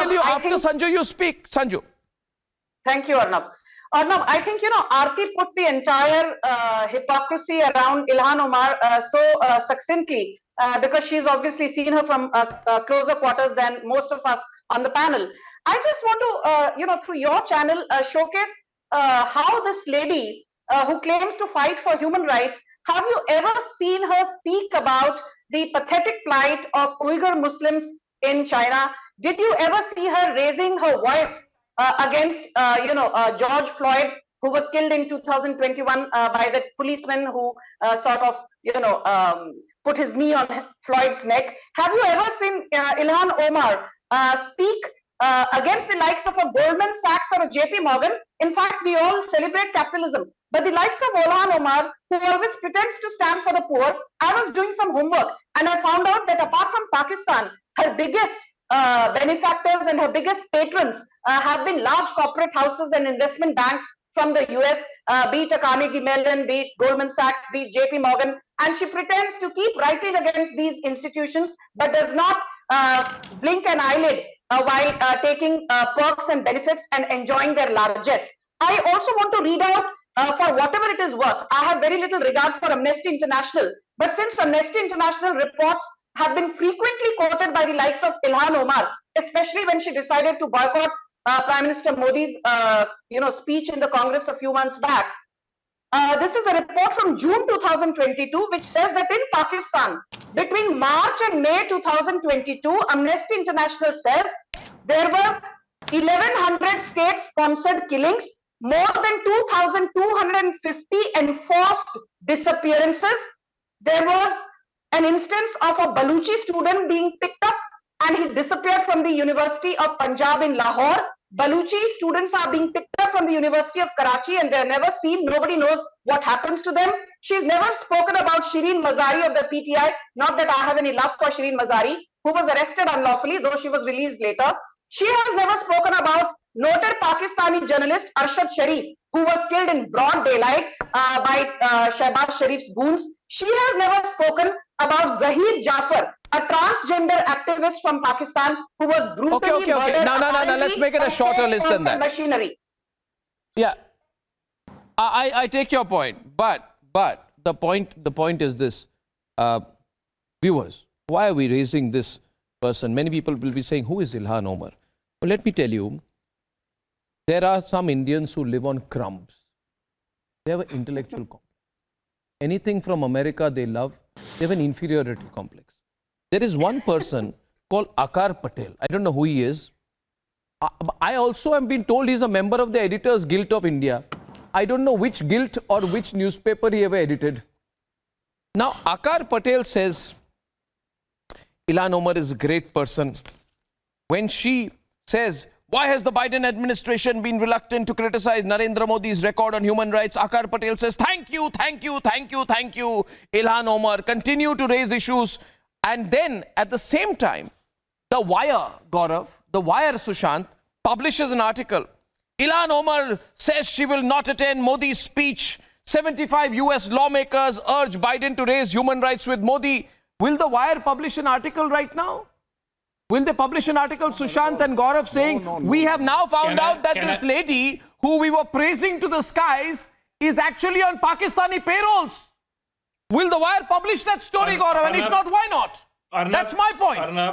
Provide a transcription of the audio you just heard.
tell you after Sanju you speak. Sanju. Thank you, Arnab. Arnab, I think, Aarti put the entire hypocrisy around Ilhan Omar so succinctly because she's obviously seen her from closer quarters than most of us on the panel. I just want to, through your channel, showcase how this lady who claims to fight for human rights, have you ever seen her speak about the pathetic plight of Uyghur Muslims in China? Did you ever see her raising her voice against, George Floyd, who was killed in 2021 by the policeman who put his knee on Floyd's neck? Have you ever seen Ilhan Omar speak against the likes of a Goldman Sachs or a JP Morgan? In fact, we all celebrate capitalism, but the likes of Ilhan Omar, who always pretends to stand for the poor, I was doing some homework and I found out that apart from Pakistan, her biggest benefactors and her biggest patrons have been large corporate houses and investment banks from the US, be it a Carnegie Mellon, be it Goldman Sachs, be it JP Morgan, and she pretends to keep writing against these institutions but does not blink an eyelid while taking perks and benefits and enjoying their largesse. I also want to read out for whatever it is worth. I have very little regard for Amnesty International, but since Amnesty International reports have been frequently quoted by the likes of Ilhan Omar, especially when she decided to boycott Prime Minister Modi's speech in the Congress a few months back. This is a report from June 2022, which says that in Pakistan, between March and May 2022, Amnesty International says there were 1,100 state-sponsored killings, more than 2,250 enforced disappearances. There was an instance of a Baluchi student being picked up and he disappeared from the University of Punjab in Lahore. Baluchi students are being picked up from the University of Karachi and they're never seen. Nobody knows what happens to them. She's never spoken about Shireen Mazari of the PTI. Not that I have any love for Shireen Mazari, who was arrested unlawfully, though she was released later. She has never spoken about noted Pakistani journalist Arshad Sharif, who was killed in broad daylight by Shehbaz Sharif's goons. She has never spoken about Zahir Jafar, a transgender activist from Pakistan who was brutally murdered. No. Let's make it a shorter list than that. Machinery. Yeah, I take your point, but the point is this, viewers, why are we raising this person? Many people will be saying, who is Ilhan Omar? Well, let me tell you, there are some Indians who live on crumbs. They have an intellectual complex. Anything from America they love. They have an inferiority complex. There is one person called Akar Patel. I don't know who he is. I also have been told he's a member of the Editors Guild of India. I don't know which guild or which newspaper he ever edited. Now, Akar Patel says Ilhan Omar is a great person. When she says, why has the Biden administration been reluctant to criticize Narendra Modi's record on human rights? Akar Patel says, thank you, Ilhan Omar. Continue to raise issues. And then, at the same time, The Wire, Gaurav, The Wire, Sushant, publishes an article. Ilhan Omar says she will not attend Modi's speech. 75 US lawmakers urge Biden to raise human rights with Modi. Will The Wire publish an article right now? Will they publish an article, Sushant and Gaurav, saying, we have now found out that this lady who we were praising to the skies is actually on Pakistani payrolls? Will The Wire publish that story, Gaurav? And if not, why not? Arnab, that's my point. Arnab.